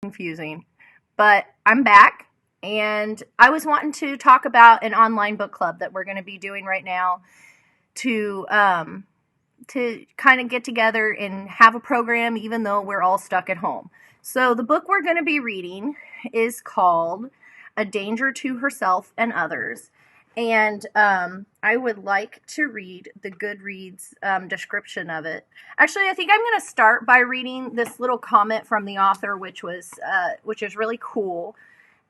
confusing. But I'm back, and I was wanting to talk about an online book club that we're going to be doing right now to kind of get together and have a program, even though we're all stuck at home. So the book we're going to be reading is called A Danger to Herself and Others. And I would like to read the Goodreads description of it. Actually, I think I'm going to start by reading this little comment from the author, which is really cool.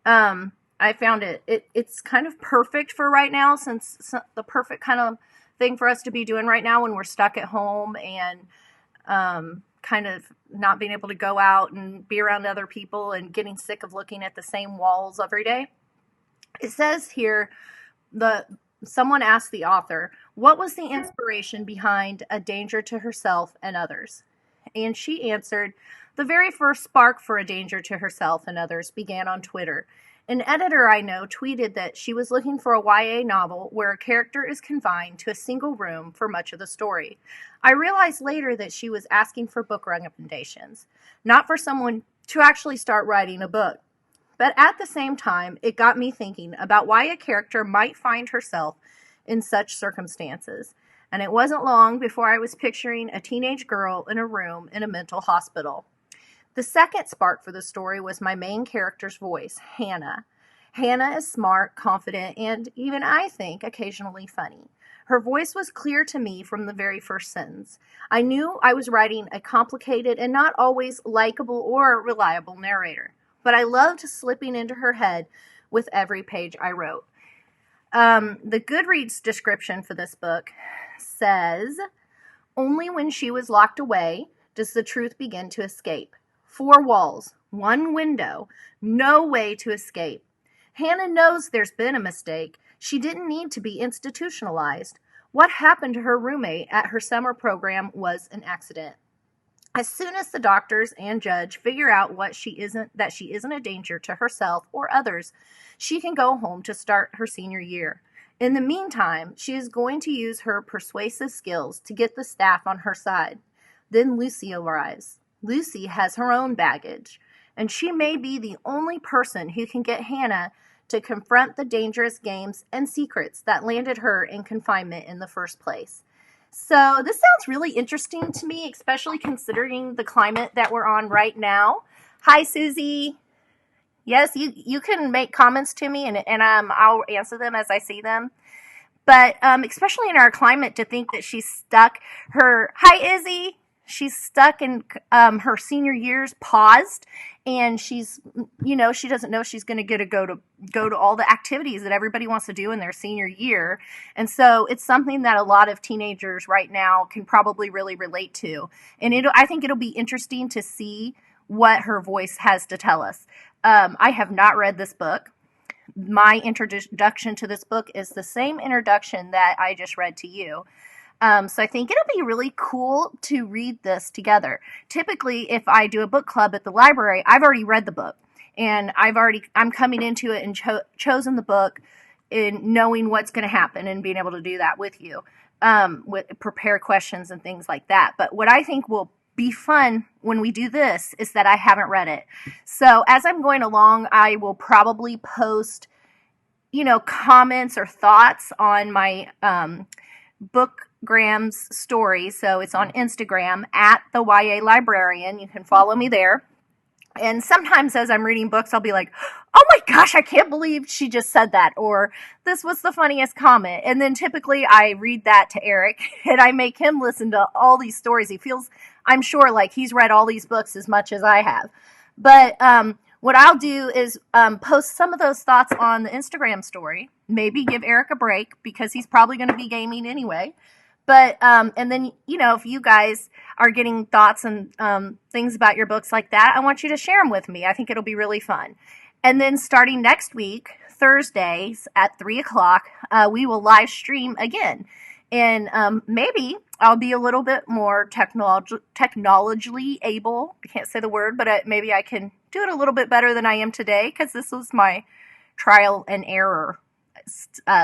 I found it's kind of perfect for right now, since the perfect kind of thing for us to be doing right now when we're stuck at home and kind of not being able to go out and be around other people and getting sick of looking at the same walls every day. It says here, someone asked the author, what was the inspiration behind A Danger to Herself and Others? And she answered, the very first spark for A Danger to Herself and Others began on Twitter. An editor I know tweeted that she was looking for a YA novel where a character is confined to a single room for much of the story. I realized later that she was asking for book recommendations, not for someone to actually start writing a book. But at the same time, it got me thinking about why a character might find herself in such circumstances. And it wasn't long before I was picturing a teenage girl in a room in a mental hospital. The second spark for the story was my main character's voice, Hannah. Hannah is smart, confident, and even, I think, occasionally funny. Her voice was clear to me from the very first sentence. I knew I was writing a complicated and not always likable or reliable narrator, but I loved slipping into her head with every page I wrote. The Goodreads description for this book says, only when she was locked away does the truth begin to escape. 4 walls, 1 window, no way to escape. Hannah knows there's been a mistake. She didn't need to be institutionalized. What happened to her roommate at her summer program was an accident. As soon as the doctors and judge figure out that she isn't a danger to herself or others, she can go home to start her senior year. In the meantime, she is going to use her persuasive skills to get the staff on her side. Then Lucy arrives. Lucy has her own baggage, and she may be the only person who can get Hannah to confront the dangerous games and secrets that landed her in confinement in the first place. So this sounds really interesting to me, especially considering the climate that we're on right now. Hi, Susie. Yes, you can make comments to me, and I'll answer them as I see them. But especially in our climate, to think that she's stuck. Hi, Izzy. She's stuck in her senior years, paused, and she doesn't know she's going to get to go to all the activities that everybody wants to do in their senior year. And so it's something that a lot of teenagers right now can probably really relate to. And I think it'll be interesting to see what her voice has to tell us. I have not read this book. My introduction to this book is the same introduction that I just read to you. So I think it'll be really cool to read this together. Typically, if I do a book club at the library, I've already read the book, and I'm coming into it and chosen the book in knowing what's going to happen and being able to do that with you, with prepare questions and things like that. But what I think will be fun when we do this is that I haven't read it. So as I'm going along, I will probably post, comments or thoughts on my Bookgram's story. So it's on Instagram at the YA Librarian. You can follow me there. And sometimes as I'm reading books, I'll be like, oh my gosh, I can't believe she just said that. Or this was the funniest comment. And then typically I read that to Eric and I make him listen to all these stories. He feels, I'm sure, like he's read all these books as much as I have. But what I'll do is post some of those thoughts on the Instagram story. Maybe give Eric a break because he's probably going to be gaming anyway. But, and then, if you guys are getting thoughts and things about your books like that, I want you to share them with me. I think it'll be really fun. And then starting next week, Thursdays at 3 o'clock, we will live stream again. And maybe I'll be a little bit more technologically able. I can't say the word, but maybe I can do it a little bit better than I am today, because this was my trial and error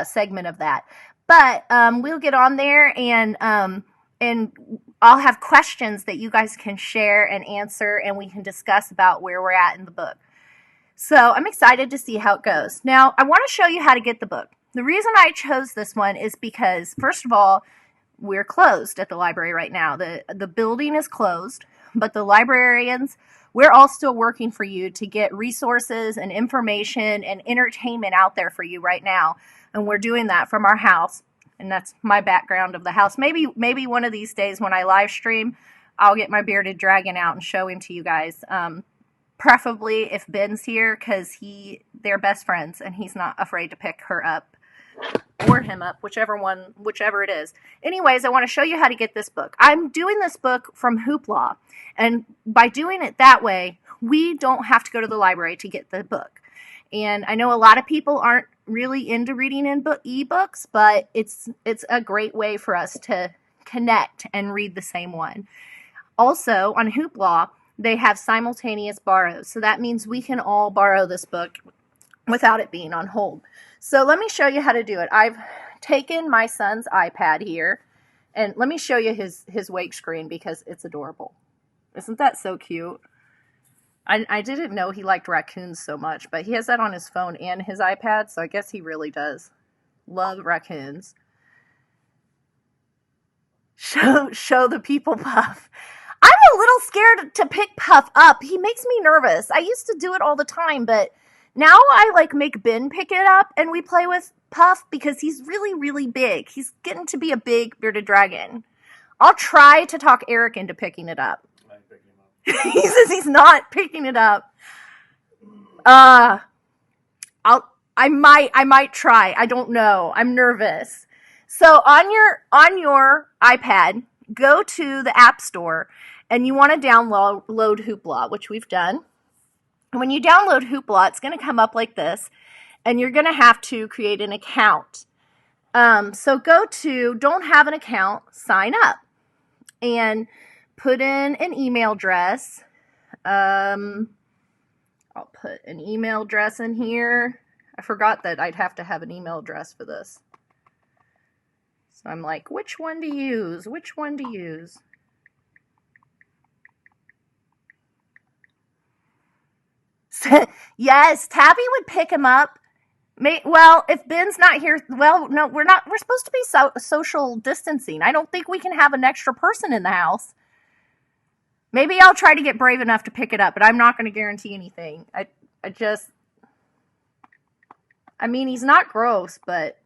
segment of that. But we'll get on there, and I'll have questions that you guys can share and answer, and we can discuss about where we're at in the book. So I'm excited to see how it goes. Now, I want to show you how to get the book. The reason I chose this one is because, first of all, we're closed at the library right now. The building is closed, but the librarians, we're all still working for you to get resources and information and entertainment out there for you right now. And we're doing that from our house. And that's my background of the house. Maybe one of these days when I live stream, I'll get my bearded dragon out and show him to you guys. Preferably if Ben's here, because they're best friends and he's not afraid to pick her up or him up, whichever it is. Anyways, I want to show you how to get this book. I'm doing this book from Hoopla, and by doing it that way, we don't have to go to the library to get the book. And I know a lot of people aren't really into reading in ebooks, but it's a great way for us to connect and read the same one. Also, on Hoopla, they have simultaneous borrows, so that means we can all borrow this book without it being on hold. So let me show you how to do it. I've taken my son's iPad here, and let me show you his wake screen because it's adorable. Isn't that so cute? I didn't know he liked raccoons so much, but he has that on his phone and his iPad, so I guess he really does love raccoons. Show the people Puff. I'm a little scared to pick Puff up. He makes me nervous. I used to do it all the time, but now I make Ben pick it up and we play with Puff because he's really, really big. He's getting to be a big bearded dragon. I'll try to talk Eric into picking it up. He says he's not picking it up. I might try. I don't know. I'm nervous. So on your iPad, go to the App Store and you want to download Hoopla, which we've done. When you download Hoopla, it's going to come up like this, and you're going to have to create an account. So go to don't have an account, sign up, and put in an email address. I'll put an email address in here. I forgot that I'd have to have an email address for this. So I'm like, which one to use? Which one to use? Yes, Tabby would pick him up. Well, if Ben's not here, well, no, we're not. We're supposed to be social distancing. I don't think we can have an extra person in the house. Maybe I'll try to get brave enough to pick it up, but I'm not going to guarantee anything. I mean, he's not gross, but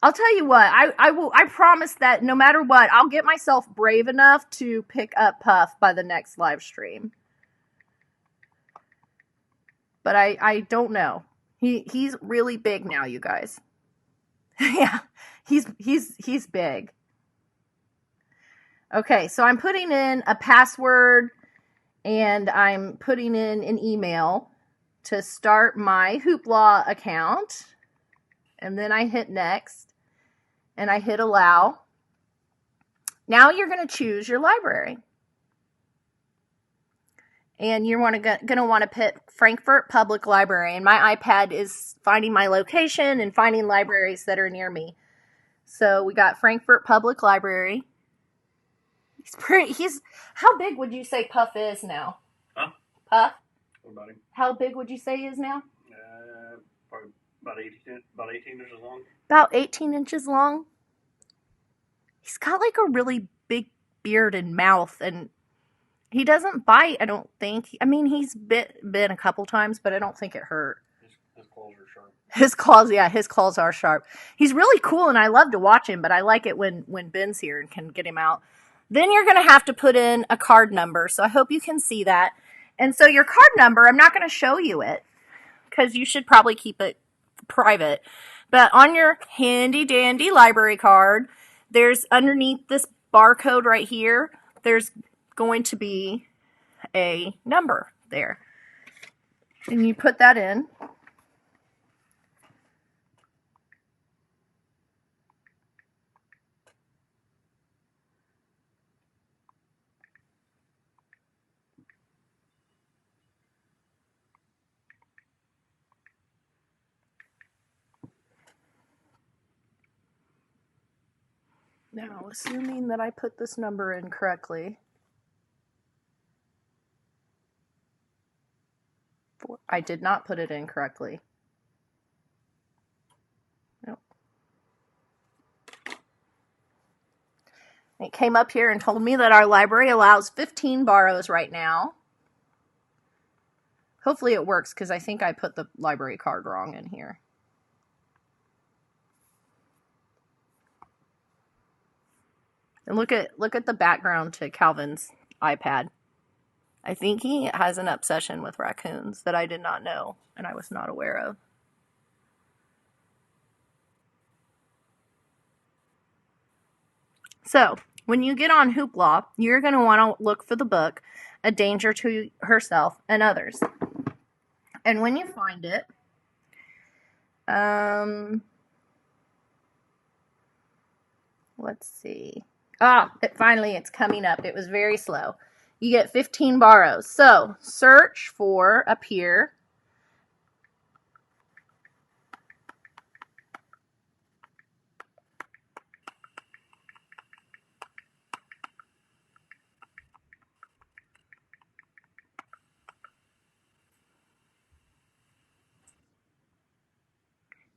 I'll tell you what, I promise that no matter what, I'll get myself brave enough to pick up Puff by the next live stream. But I don't know. He's really big now, you guys. Yeah, he's big. Okay, so I'm putting in a password and I'm putting in an email to start my Hoopla account. And then I hit next and I hit allow. Now you're going to choose your library. And you're going to want to pick Frankfort Public Library. And my iPad is finding my location and finding libraries that are near me. So we got Frankfort Public Library. How big would you say Puff is now? Huh? Puff? What about him? How big would you say he is now? Probably about 18 inches long. About 18 inches long. He's got like a really big beard and mouth, and he doesn't bite, I don't think. I mean, he's been a couple times, but I don't think it hurt. His claws are sharp. His claws are sharp. He's really cool, and I love to watch him, but I like it when Ben's here and can get him out. Then you're going to have to put in a card number, so I hope you can see that. And so your card number, I'm not going to show you it, because you should probably keep it private. But on your handy-dandy library card, there's underneath this barcode right here, there's going to be a number there. And you put that in. Now, assuming that I put this number in correctly. I did not put it in correctly. Nope. It came up here and told me that our library allows 15 borrows right now. Hopefully it works because I think I put the library card wrong in here. And look at the background to Calvin's iPad. I think he has an obsession with raccoons that I did not know and I was not aware of. So, when you get on Hoopla, you're going to want to look for the book, A Danger to Herself and Others. And when you find it, let's see. Finally it's coming up. It was very slow. You get 15 borrows. So, search for up here.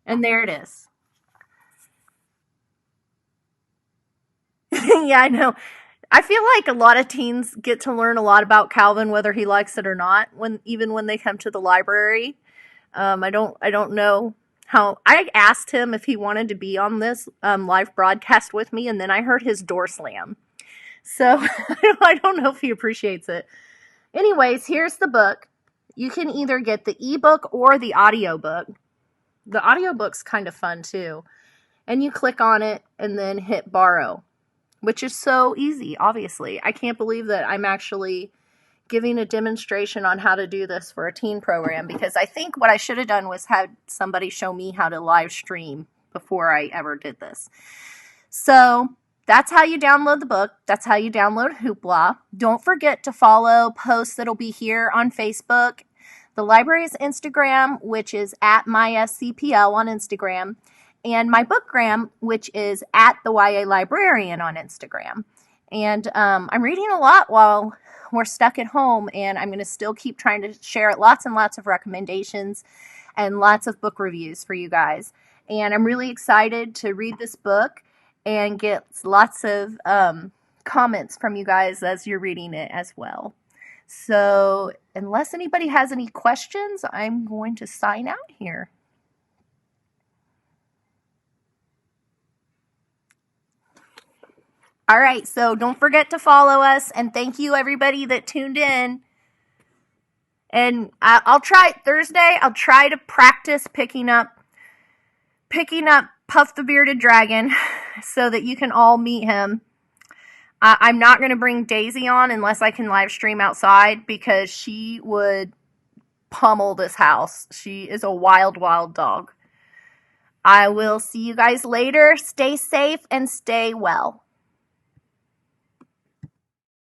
And there it is. Yeah, I know. I feel like a lot of teens get to learn a lot about Calvin, whether he likes it or not, even when they come to the library. I don't know how. I asked him if he wanted to be on this live broadcast with me, and then I heard his door slam. So I don't know if he appreciates it. Anyways, here's the book. You can either get the ebook or the audiobook. The audiobook's kind of fun too. And you click on it and then hit borrow, which is so easy, obviously. I can't believe that I'm actually giving a demonstration on how to do this for a teen program, because I think what I should have done was had somebody show me how to live stream before I ever did this. So that's how you download the book. That's how you download Hoopla. Don't forget to follow posts that'll be here on Facebook, the library's Instagram, which is at myscpl on Instagram, and my bookgram, which is at the YA Librarian on Instagram. And I'm reading a lot while we're stuck at home, and I'm going to still keep trying to share lots and lots of recommendations and lots of book reviews for you guys. And I'm really excited to read this book and get lots of comments from you guys as you're reading it as well. So unless anybody has any questions, I'm going to sign out here. All right, so don't forget to follow us, and thank you everybody that tuned in. And I'll try Thursday. I'll try to practice picking up Puff the Bearded Dragon so that you can all meet him. I'm not going to bring Daisy on unless I can live stream outside, because she would pummel this house. She is a wild, wild dog. I will see you guys later. Stay safe and stay well.